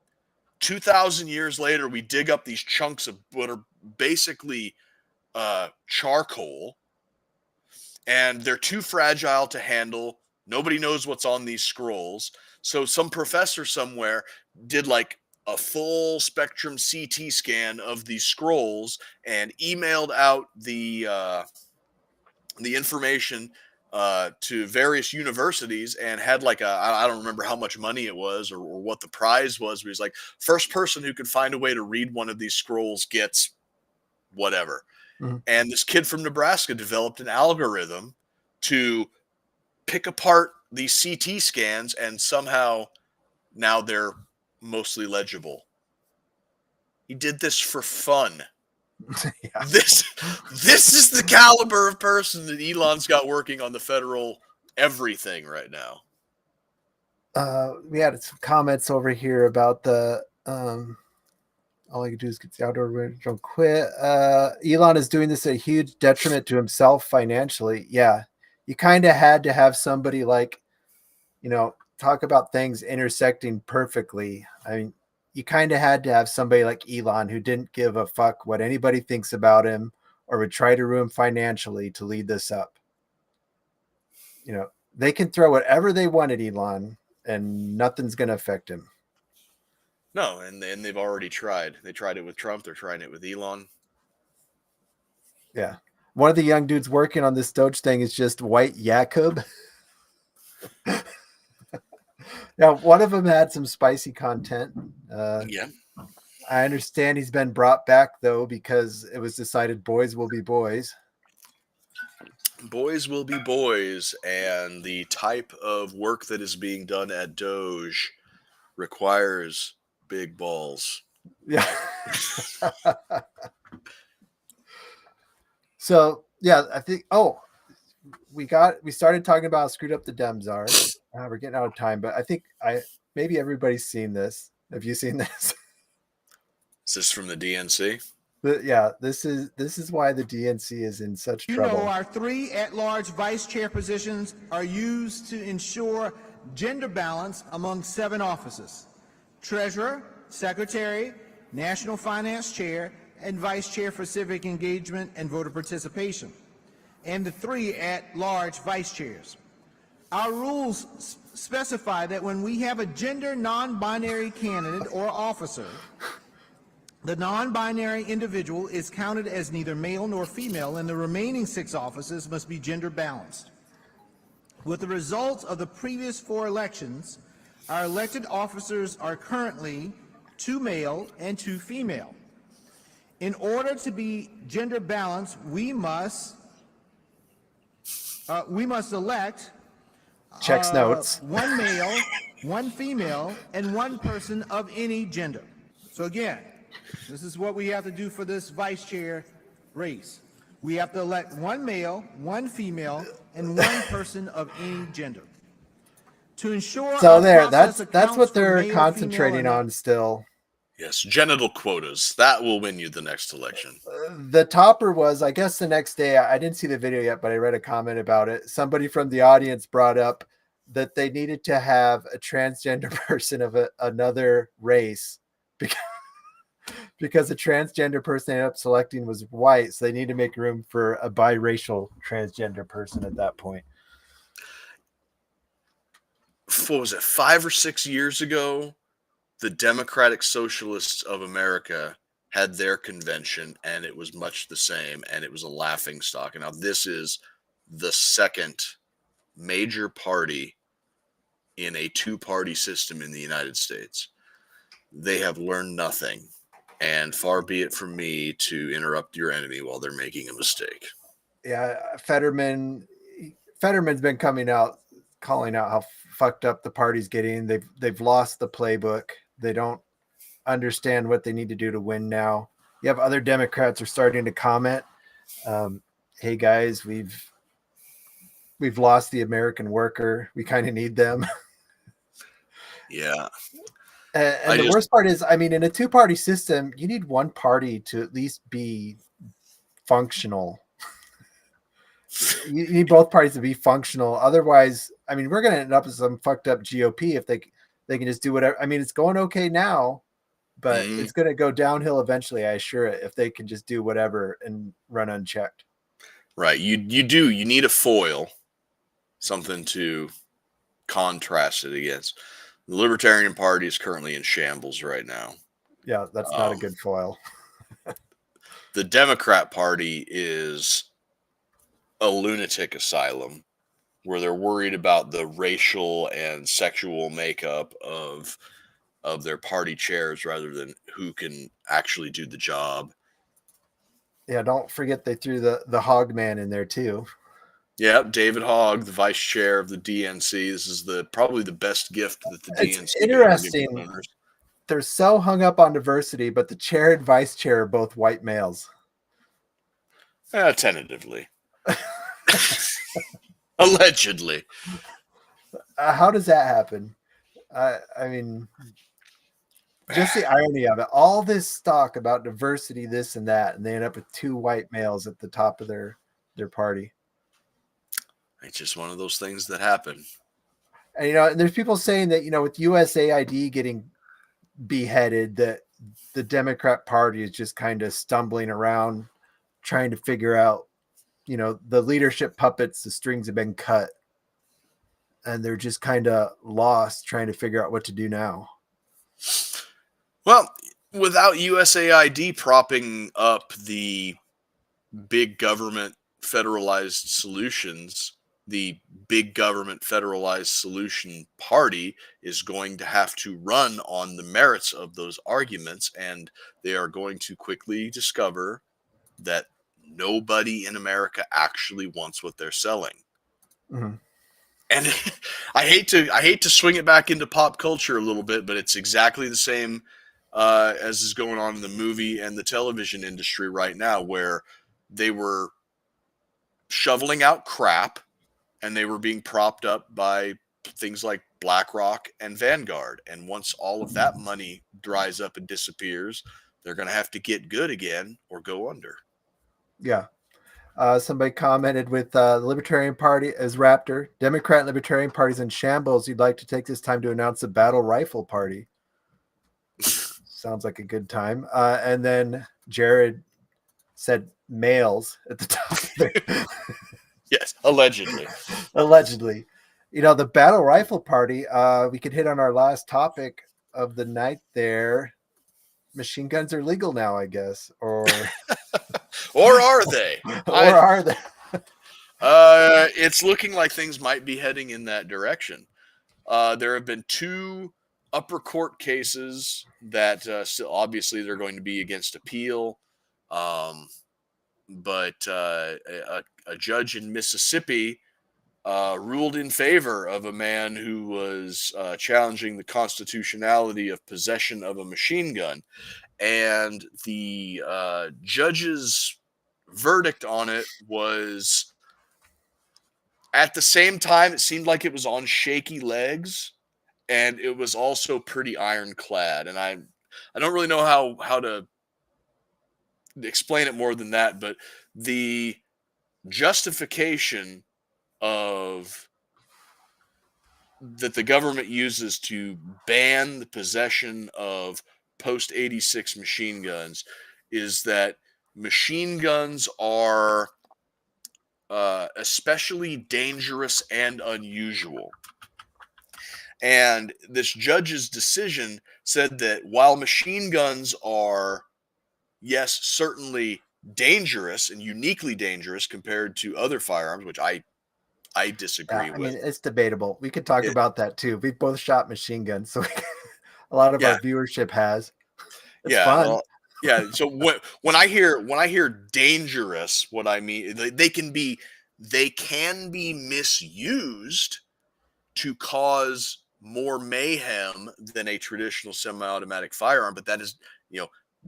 2,000 years later, we dig up these chunks of what are basically charcoal, and they're too fragile to handle. Nobody knows what's on these scrolls. So some professor somewhere did like a full spectrum CT scan of these scrolls and emailed out the information to various universities, and had like I don't remember how much money it was or what the prize was, but he's like, first person who could find a way to read one of these scrolls gets whatever. Mm-hmm. And this kid from Nebraska developed an algorithm to pick apart these CT scans, and somehow now they're mostly legible. He did this for fun. Yeah. This is the caliber of person that Elon's got working on the federal everything right now. We had some comments over here about the all I can do is get the outdoor, don't quit. Elon is doing this at a huge detriment to himself financially. Yeah, you kind of had to have somebody like, talk about things intersecting perfectly. I mean, you kind of had to have somebody like Elon who didn't give a fuck what anybody thinks about him or would try to ruin financially to lead this up. They can throw whatever they want at Elon and nothing's going to affect him. No, and they've already tried. They tried it with Trump. They're trying it with Elon. Yeah. One of the young dudes working on this Doge thing is just White Jacob. Now, one of them had some spicy content. Yeah. I understand he's been brought back, though, because it was decided boys will be boys. Boys will be boys, and the type of work that is being done at Doge requires big balls. Yeah. So, yeah, I think, we started talking about how screwed up the Dems are. We're getting out of time, but I think maybe everybody's seen this. Have you seen this? Is this from the DNC? Yeah, this is why the DNC is in such trouble. Our 3 at-large vice chair positions are used to ensure gender balance among 7 offices: treasurer, secretary, national finance chair, and vice chair for civic engagement and voter participation, and the 3 at-large vice chairs. Our rules specify that when we have a gender non-binary candidate or officer, the non-binary individual is counted as neither male nor female, and the remaining 6 offices must be gender balanced. With the results of the previous 4 elections, our elected officers are currently 2 male and 2 female. In order to be gender balanced, we must elect checks notes 1 male, 1 female, and 1 person of any gender. So again, this is what we have to do for this vice chair race. We have to elect 1 male, 1 female, and 1 person of any gender. To ensure that's what they're concentrating on still. Yes, genital quotas. That will win you the next election. The topper was, I guess, the next day. I didn't see the video yet, but I read a comment about it. Somebody from the audience brought up that they needed to have a transgender person of another race because the transgender person they ended up selecting was white, so they need to make room for a biracial transgender person at that point. What was it, 5 or 6 years ago? The Democratic Socialists of America had their convention, and it was much the same, and it was a laughing stock. And now this is the second major party in a two-party system in the United States. They have learned nothing, and far be it from me to interrupt your enemy while they're making a mistake. Yeah, Fetterman's been coming out, calling out how fucked up the party's getting. They've lost the playbook. They don't understand what they need to do to win now. You have other Democrats are starting to comment, hey guys, we've lost the American worker. We kind of need them. Yeah. And the worst part is, I mean, in a two-party system, you need one party to at least be functional. You need both parties to be functional. Otherwise, I mean, we're going to end up with some fucked up GOP if they can just do whatever. I mean, it's going okay now, but it's going to go downhill eventually, I assure it, if they can just do whatever and run unchecked. Right. You need a foil, something to contrast it against. The Libertarian Party is currently in shambles right now. Yeah, that's not a good foil. The Democrat Party is a lunatic asylum where they're worried about the racial and sexual makeup of their party chairs rather than who can actually do the job. Yeah, don't forget they threw the Hog Man in there too. Yeah, David Hogg, the vice chair of the DNC. This is probably the best gift that the DNC. It's interesting. They're so hung up on diversity, but the chair and vice chair are both white males. Tentatively. Allegedly. How does that happen? I mean, just the irony of it. All this talk about diversity, this and that, and they end up with two white males at the top of their party. It's just one of those things that happen. And, and there's people saying that, with USAID getting beheaded, that the Democrat Party is just kind of stumbling around trying to figure out, the leadership puppets, the strings have been cut. And they're just kind of lost trying to figure out what to do now. Well, without USAID propping up the big government federalized solutions, the big government federalized solution party is going to have to run on the merits of those arguments, and they are going to quickly discover that nobody in America actually wants what they're selling. Mm-hmm. And I hate to swing it back into pop culture a little bit, but it's exactly the same as is going on in the movie and the television industry right now, where they were shoveling out crap and they were being propped up by things like BlackRock and Vanguard. And once all of that money dries up and disappears, they're going to have to get good again or go under. Yeah. Somebody commented with the Libertarian Party as Raptor. Democrat and Libertarian parties in shambles. You'd like to take this time to announce a battle rifle party. Sounds like a good time. And then Jared said males at the top there. Yes, allegedly. Allegedly. The battle rifle party, we could hit on our last topic of the night there. Machine guns are legal now, I guess. Or or are they? Are they? It's looking like things might be heading in that direction. There have been 2 upper court cases that still, obviously, they're going to be against appeal. But a judge in Mississippi ruled in favor of a man who was challenging the constitutionality of possession of a machine gun. And the judge's verdict on it was, at the same time, it seemed like it was on shaky legs, and it was also pretty ironclad. And I don't really know how to explain it more than that, but the justification of that the government uses to ban the possession of post 86 machine guns is that machine guns are especially dangerous and unusual. And this judge's decision said that while machine guns are, yes, certainly dangerous and uniquely dangerous compared to other firearms, which I Yeah, disagree I with. mean, it's debatable. We could talk It, about that too. We both shot machine guns, so a lot of yeah, our viewership has. It's yeah, fun. yeah. So when I hear dangerous, what I mean they can be misused to cause more mayhem than a traditional semi-automatic firearm, but that is,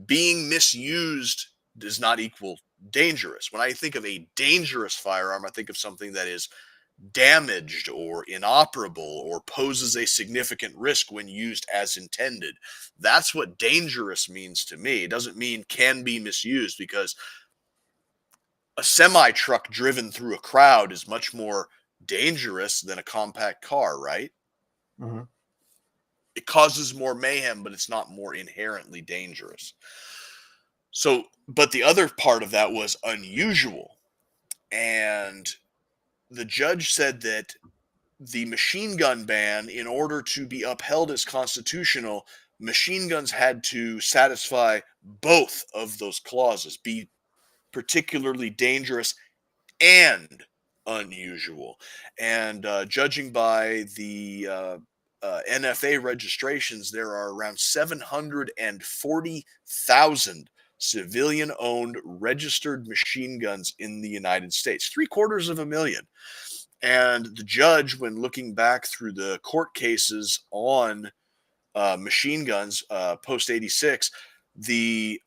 being misused does not equal dangerous. When I think of a dangerous firearm, I think of something that is damaged or inoperable or poses a significant risk when used as intended. That's what dangerous means to me. It doesn't mean can be misused, because a semi truck driven through a crowd is much more dangerous than a compact car, right? Mhm. It causes more mayhem, but it's not more inherently dangerous. So, but the other part of that was unusual. And the judge said that the machine gun ban, in order to be upheld as constitutional, machine guns had to satisfy both of those clauses, be particularly dangerous and unusual. And judging by the NFA registrations, there are around 740,000 civilian owned registered machine guns in the United States, 750,000. And the judge, when looking back through the court cases on machine guns post 86, the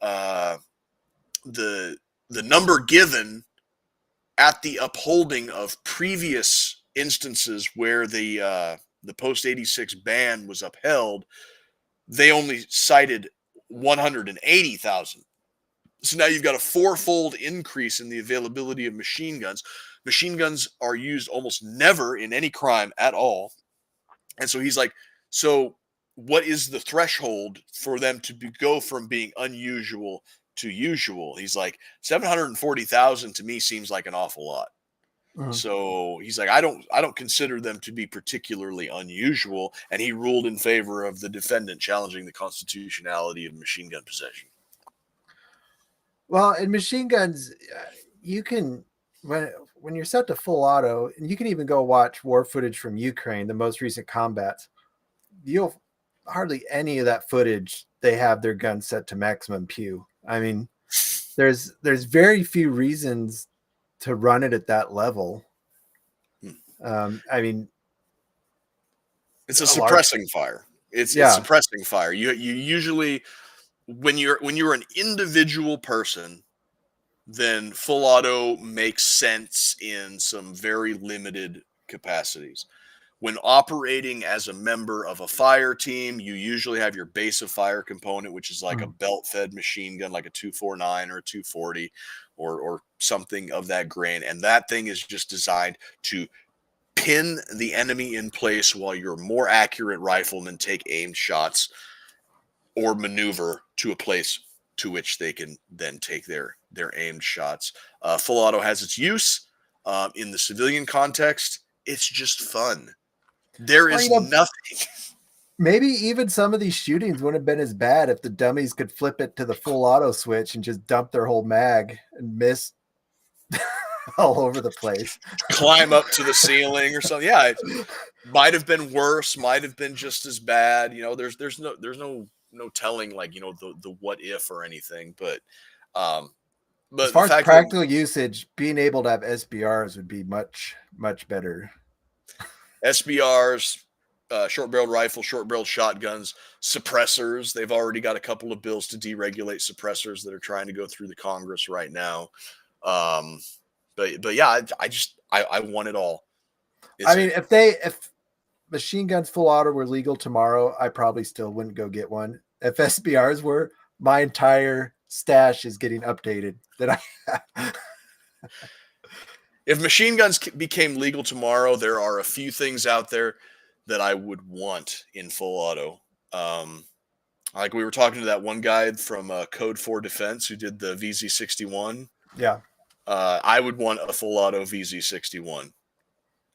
the number given at the upholding of previous instances where the post 86 ban was upheld, they only cited 180,000. So now you've got a fourfold increase in the availability of machine guns. Machine guns are used almost never in any crime at all. And so he's like, so what is the threshold for them to go from being unusual to usual? He's like, 740,000 to me seems like an awful lot. Mhm. So he's like, I don't consider them to be particularly unusual. And he ruled in favor of the defendant challenging the constitutionality of machine gun possession. Well, in machine guns, you can when you're set to full auto, and you can even go watch war footage from Ukraine, the most recent combats. You'll hardly any of that footage. They have their guns set to maximum pew. I mean, there's very few reasons to run it at that level. I mean, It's a a large, suppressing fire. It's yeah. suppressing fire. You usually, when you're an individual person, then full auto makes sense in some very limited capacities. When operating as a member of a fire team, you usually have your base of fire component, which is like a belt-fed machine gun, like a 249 or a 240 or something of that grain. And that thing is just designed to pin the enemy in place while your more accurate riflemen take aimed shots or maneuver to a place to which they can then take their aimed shots. Full auto has its use in the civilian context. It's just fun. There Well, is nothing. Maybe even some of these shootings wouldn't have been as bad if the dummies could flip it to the full auto switch and just dump their whole mag and miss all over the place. Climb up to the ceiling or something. Yeah, it might have been worse, might have been just as bad. There's no telling, like, the what if or anything. But As the far as fact that practical usage, being able to have SBRs would be much, much better. SBRs, short-barreled rifle, short-barreled shotguns, suppressors. They've already got a couple of bills to deregulate suppressors that are trying to go through the Congress right now. But yeah, I want it all. If machine guns full auto were legal tomorrow, I probably still wouldn't go get one. If SBRs were, my entire stash is getting updated. That I If machine guns became legal tomorrow, there are a few things out there that I would want in full auto. Like we were talking to that one guy from Code 4 Defense who did the VZ61. Yeah. I would want a full auto VZ61.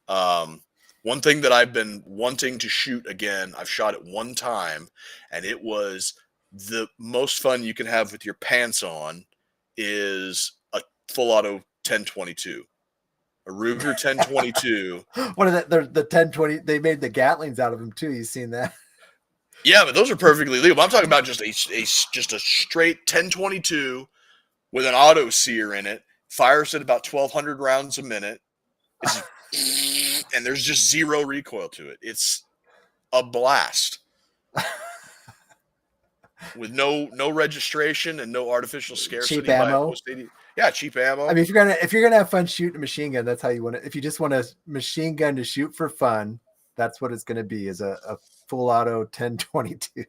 One thing that I've been wanting to shoot again, I've shot it one time, and it was the most fun you can have with your pants on, is a full auto 1022. A Ruger 1022. What are the 1020? They made the Gatlings out of them too. You seen that? Yeah, but those are perfectly legal. I'm talking about just a straight 1022 with an auto sear in it. Fires at about 1,200 rounds a minute. And there's just zero recoil to it. It's a blast. With no registration and no artificial scarcity. Cheap ammo. Yeah, cheap ammo. I mean, if you're gonna have fun shooting a machine gun, that's how you want it. If you just want a machine gun to shoot for fun, that's what it's going to be, is a full auto 1022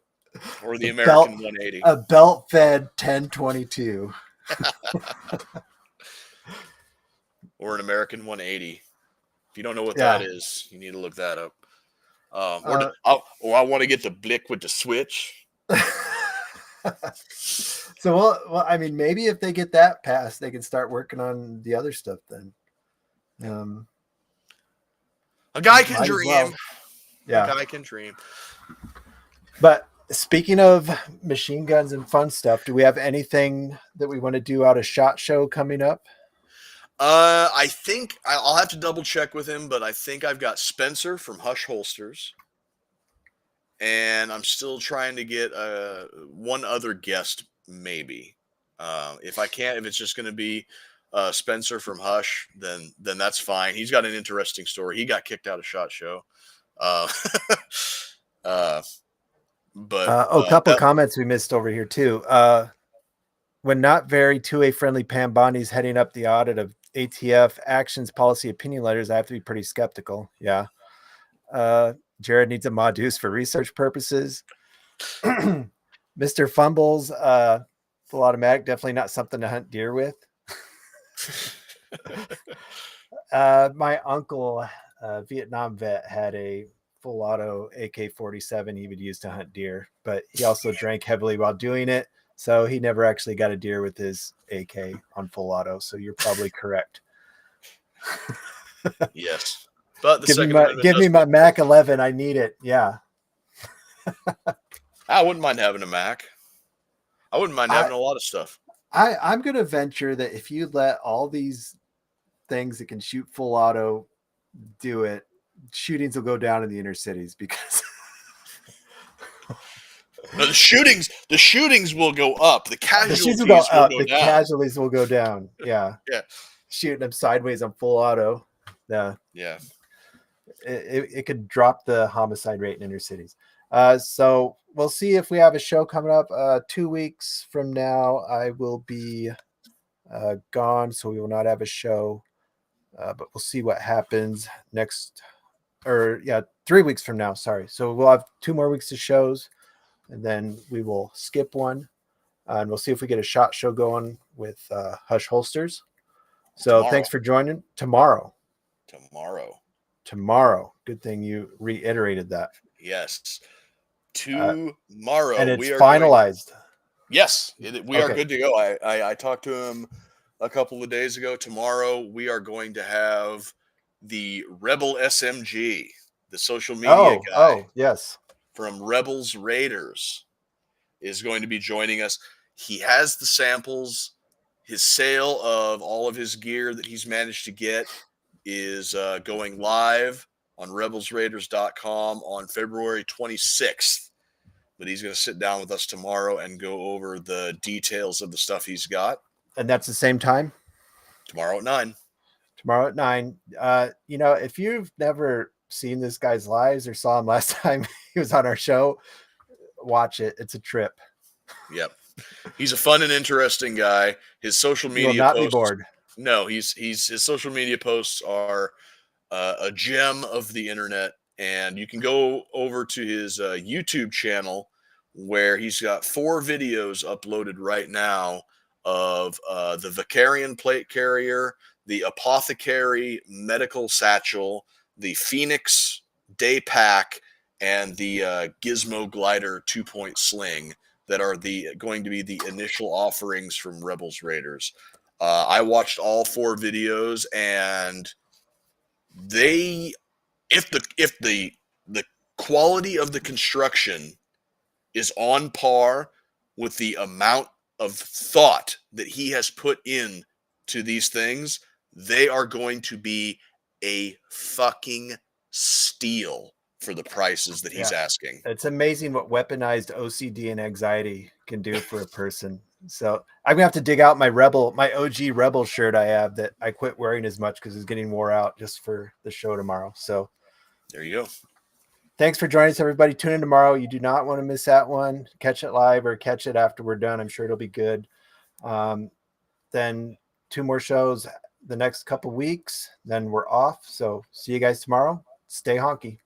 or the American 180. A belt fed 1022. Or an American 180. If you don't know what that is, you need to look that up. Or I want to get the Blick with the switch. So well, I mean, maybe if they get that passed, they can start working on the other stuff then. A guy can dream. Well. Yeah, a guy can dream. But speaking of machine guns and fun stuff, do we have anything that we want to do out of SHOT Show coming up? I think I'll have to double check with him, but I think I've got Spencer from Hush Holsters. And I'm still trying to get one other guest, maybe. If it's just going to be Spencer from Hush, then that's fine. He's got an interesting story. He got kicked out of SHOT Show. A couple comments we missed over here too. When not very 2A friendly Pam Bondi's heading up the audit of ATF actions, policy, opinion letters, I have to be pretty skeptical. Yeah. Jared needs a Modus for research purposes. Mr. Fumbles, full automatic, definitely not something to hunt deer with. My uncle, Vietnam vet, had a full auto AK-47 he would use to hunt deer, but he also drank heavily while doing it. So he never actually got a deer with his AK on full auto. So you're probably correct. Yes. But give me my Mac 11. I need it. Yeah. I wouldn't mind having a Mac. I wouldn't mind having a lot of stuff. I'm going to venture that if you let all these things that can shoot full auto do it, shootings will go down in the inner cities because no, the shootings will go up. The casualties will go down. Casualties will go down. Yeah. Yeah. Shooting them sideways on full auto. Yeah. Yeah. It could drop the homicide rate in inner cities. So we'll see if we have a show coming up. 2 weeks from now, I will be gone, so we will not have a show. But we'll see what happens 3 weeks from now. Sorry. So we'll have 2 more weeks of shows, and then we will skip one, and we'll see if we get a SHOT Show going with Hush Holsters. So thanks for joining. Tomorrow. Good thing you reiterated that. Yes. Tomorrow. And it's finalized. Yes. We are good to go. I talked to him a couple of days ago. Tomorrow we are going to have the Rebel SMG, the social media guy. Oh, yes. From Rebels Raiders is going to be joining us. He has the samples. His sale of all of his gear that he's managed to get is going live on rebelsraiders.com on February 26th. But he's going to sit down with us tomorrow and go over the details of the stuff he's got. And that's the same time? Tomorrow at 9. If you've never seen this guy's lives or saw him last time he was on our show, watch it. It's a trip. Yep. He's a fun and interesting guy. His social media posts, not be bored. No, his social media posts are a gem of the internet, and you can go over to his YouTube channel where he's got 4 videos uploaded right now of the Vicarian plate carrier, the Apothecary medical satchel, the Phoenix day pack, and the Gizmo Glider 2-point sling that are going to be the initial offerings from Rebels Raiders. I watched all 4 videos, and if the quality of the construction is on par with the amount of thought that he has put in to these things, they are going to be a fucking steal for the prices that he's asking. It's amazing what weaponized OCD and anxiety can do for a person. So I'm gonna have to dig out my OG Rebel shirt I have that I quit wearing as much because it's getting wore out just for the show tomorrow. So there you go. Thanks for joining us, everybody. Tune in tomorrow. You do not want to miss that one. Catch it live or catch it after we're done. I'm sure it'll be good. Then 2 more shows the next couple weeks. Then we're off. So see you guys tomorrow. Stay honky.